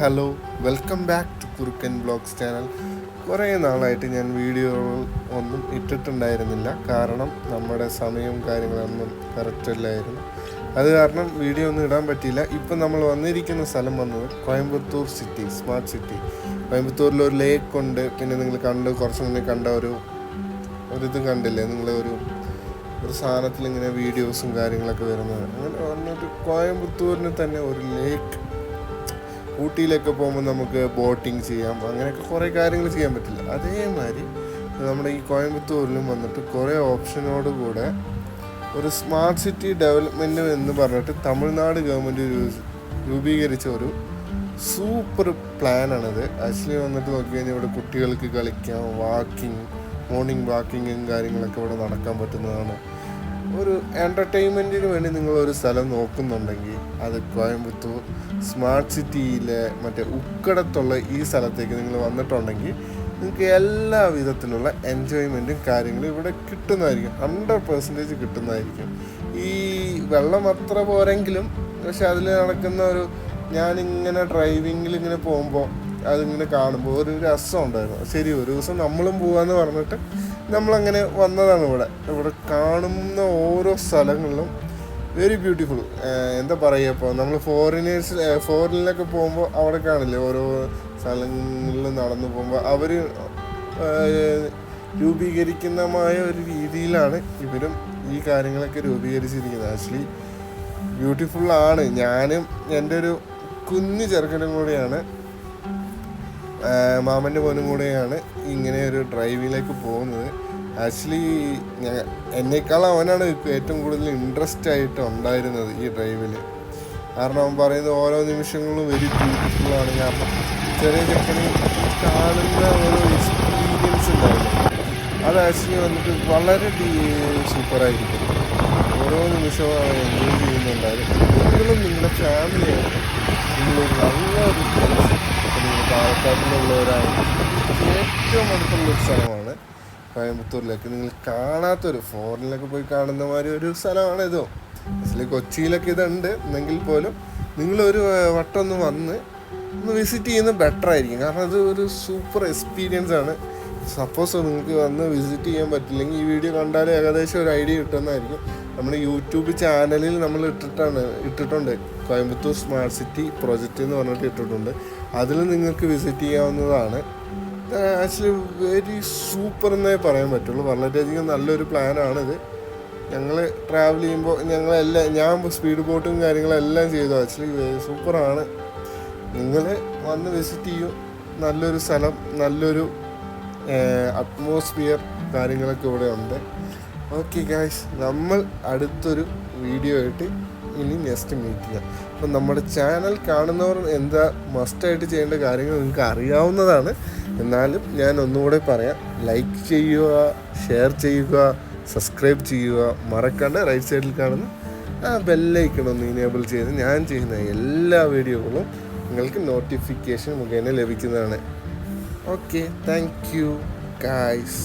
Hello, welcome back to കുറുക്കൻ blogs channel. കുറേ നാളായിട്ട് ഞാൻ വീഡിയോ ഒന്നും ഇട്ടിട്ടുണ്ടായിരുന്നില്ല. കാരണം നമ്മുടെ സമയവും കാര്യങ്ങളൊന്നും കറക്റ്റ് അല്ലായിരുന്നു. അത് കാരണം വീഡിയോ ഒന്നും ഇടാൻ പറ്റിയില്ല. ഇപ്പം നമ്മൾ വന്നിരിക്കുന്ന സ്ഥലം വന്നത് കോയമ്പത്തൂർ സിറ്റി, സ്മാർട്ട് സിറ്റി. കോയമ്പത്തൂരിലൊരു ലേക്ക് ഉണ്ട്. പിന്നെ നിങ്ങൾ കുറച്ച് മുന്നേ കണ്ട ഒരിത് കണ്ടില്ലേ, നിങ്ങൾ ഒരു സാധനത്തിൽ ഇങ്ങനെ വീഡിയോസും കാര്യങ്ങളൊക്കെ വരുന്നത്. അങ്ങനെ വന്നിട്ട് കോയമ്പത്തൂരിന് തന്നെ ഒരു ലേക്ക്, ഊട്ടിയിലൊക്കെ പോകുമ്പോൾ നമുക്ക് ബോട്ടിങ് ചെയ്യാം, അങ്ങനെയൊക്കെ കുറേ കാര്യങ്ങൾ ചെയ്യാൻ പറ്റില്ല. അതേമാതിരി നമ്മുടെ ഈ കോയമ്പത്തൂരിലും വന്നിട്ട് കുറേ ഓപ്ഷനോടുകൂടെ ഒരു സ്മാർട്ട് സിറ്റി ഡെവലപ്മെൻറ്റ് എന്ന് പറഞ്ഞിട്ട് തമിഴ്നാട് ഗവൺമെൻറ് രൂപീകരിച്ച ഒരു സൂപ്പർ പ്ലാനാണിത്. ആക്ച്വലി വന്നിട്ട് നോക്കിക്കഴിഞ്ഞാൽ ഇവിടെ കുട്ടികൾക്ക് കളിക്കാം, മോർണിംഗ് വാക്കിങ്ങും കാര്യങ്ങളൊക്കെ ഇവിടെ നടക്കാൻ പറ്റുന്നതാണ്. ഒരു എൻ്റർടൈൻമെൻറ്റിന് വേണ്ടി നിങ്ങളൊരു സ്ഥലം നോക്കുന്നുണ്ടെങ്കിൽ അത് കോയമ്പത്തൂർ സ്മാർട്ട് സിറ്റിയിലെ മറ്റേ ഉക്കടത്തുള്ള ഈ സ്ഥലത്തേക്ക് നിങ്ങൾ വന്നിട്ടുണ്ടെങ്കിൽ നിങ്ങൾക്ക് എല്ലാ വിധത്തിലുള്ള എൻജോയ്മെൻറ്റും കാര്യങ്ങളും ഇവിടെ കിട്ടുന്നതായിരിക്കും. 100% കിട്ടുന്നതായിരിക്കും. ഈ വെള്ളം അത്ര പോരെങ്കിലും പക്ഷെ അതിൽ നടക്കുന്ന ഞാനിങ്ങനെ ഡ്രൈവിങ്ങിൽ ഇങ്ങനെ പോകുമ്പോൾ അതിങ്ങനെ കാണുമ്പോൾ ഒരു രസം ഉണ്ടായിരുന്നു. ശരി, ഒരു ദിവസം നമ്മളും പോകാമെന്ന് പറഞ്ഞിട്ട് നമ്മളങ്ങനെ വന്നതാണ്. ഇവിടെ കാണുന്ന ഓരോ സ്ഥലങ്ങളിലും വെരി ബ്യൂട്ടിഫുൾ. എന്താ പറയുക, ഇപ്പോൾ നമ്മൾ ഫോറിനിലൊക്കെ പോകുമ്പോൾ അവിടെ കാണില്ലേ ഓരോ സ്ഥലങ്ങളിൽ നടന്നു പോകുമ്പോൾ അവർ രൂപീകരിക്കുന്നമായ ഒരു രീതിയിലാണ് ഇവരും ഈ കാര്യങ്ങളൊക്കെ രൂപീകരിച്ചിരിക്കുന്നത്. ആക്ച്വലി ബ്യൂട്ടിഫുള്ളാണ്. ഞാനും എൻ്റെ ഒരു കുഞ്ഞു ചെറുക്കനും കൂടെയാണ്, മാമൻ്റെ മോനും കൂടെയാണ് ഇങ്ങനെ ഒരു ഡ്രൈവിലേക്ക് പോകുന്നത്. ആക്ച്വലി എന്നേക്കാൾ അവനാണ് ഏറ്റവും കൂടുതൽ ഇൻട്രസ്റ്റ് ആയിട്ട് ഉണ്ടായിരുന്നത് ഈ ഡ്രൈവിൽ. കാരണം അവൻ പറയുന്നത് ഓരോ നിമിഷങ്ങളും വെരി ബ്യൂട്ടിഫുള്ളാണ്. കാരണം ചെറിയ ചെക്കന് കാണുന്ന ഓരോ എക്സ്പീരിയൻസ് ഉണ്ടായിരുന്നു. അത് ആക്ച്വലി വന്നിട്ട് വളരെ സൂപ്പറായിരിക്കും. ഓരോ നിമിഷവും അവൻ എൻജോയ് ചെയ്യുന്നുണ്ടായിരുന്നു. നിങ്ങളും നിങ്ങളുടെ ഫാമിലിയായിട്ട് നിങ്ങളൊരു നല്ലൊരു പ്ലേസ്, നിങ്ങൾ പാലക്കാട്ടിലുള്ളവരാണ്, ഏറ്റവും അടുത്തുള്ളൊരു സ്ഥലമാണ് കോയമ്പത്തൂരിലേക്ക്. നിങ്ങൾ കാണാത്തൊരു ഫോറിനിലൊക്കെ പോയി കാണുന്ന മാതിരി ഒരു സ്ഥലമാണ് ഇതോ. ആക്ച്വലി കൊച്ചിയിലൊക്കെ ഇതുണ്ട് എന്നെങ്കിൽ പോലും നിങ്ങളൊരു വട്ടം ഒന്ന് വിസിറ്റ് ചെയ്യുന്നത് ബെറ്റർ ആയിരിക്കും. കാരണം അത് ഒരു സൂപ്പർ എക്സ്പീരിയൻസ് ആണ്. സപ്പോസ് നിങ്ങൾക്ക് വന്ന് വിസിറ്റ് ചെയ്യാൻ പറ്റില്ലെങ്കിൽ ഈ വീഡിയോ കണ്ടാൽ ഏകദേശം ഒരു ഐഡിയ കിട്ടുന്നതായിരിക്കും. നമ്മുടെ യൂട്യൂബ് ചാനലിൽ നമ്മൾ ഇട്ടിട്ടുണ്ട് കോയമ്പത്തൂർ സ്മാർട്ട് സിറ്റി പ്രൊജക്റ്റ് എന്ന് പറഞ്ഞിട്ട് ഇട്ടിട്ടുണ്ട്. അതിൽ നിങ്ങൾക്ക് വിസിറ്റ് ചെയ്യാവുന്നതാണ്. ആക്ച്വലി വെരി സൂപ്പർ എന്നേ പറയാൻ പറ്റുള്ളൂ. വളരെയധികം നല്ലൊരു പ്ലാനാണിത്. ഞങ്ങൾ ട്രാവൽ ചെയ്യുമ്പോൾ ഞാൻ സ്പീഡ് ബോട്ടും കാര്യങ്ങളെല്ലാം ചെയ്തു. ആക്ച്വലി സൂപ്പറാണ്. നിങ്ങൾ വന്ന് വിസിറ്റ് ചെയ്യും. നല്ലൊരു സ്ഥലം, നല്ലൊരു അറ്റ്മോസ്ഫിയർ കാര്യങ്ങളൊക്കെ ഇവിടെ ഉണ്ട്. ഓക്കെ ഗായ്സ്, നമ്മൾ അടുത്തൊരു വീഡിയോ ആയിട്ട് ഇനി നെക്സ്റ്റ് മീറ്റ് ചെയ്യാം. അപ്പം നമ്മുടെ ചാനൽ കാണുന്നവർ എന്താ മസ്റ്റായിട്ട് ചെയ്യേണ്ട കാര്യങ്ങൾ നിങ്ങൾക്ക് അറിയാവുന്നതാണ്. എന്നാലും ഞാൻ ഒന്നുകൂടെ പറയാം, ലൈക്ക് ചെയ്യുക, ഷെയർ ചെയ്യുക, സബ്സ്ക്രൈബ് ചെയ്യുക. മറക്കാണ്ട് റൈറ്റ് സൈഡിൽ കാണുന്ന ആ ബെല്ലൈക്കൺ ഒന്ന് ഇനേബിൾ ചെയ്ത് ഞാൻ ചെയ്യുന്ന എല്ലാ വീഡിയോകളും നിങ്ങൾക്ക് നോട്ടിഫിക്കേഷൻ മുഖേന ലഭിക്കുന്നതാണ്. Okay, thank you guys.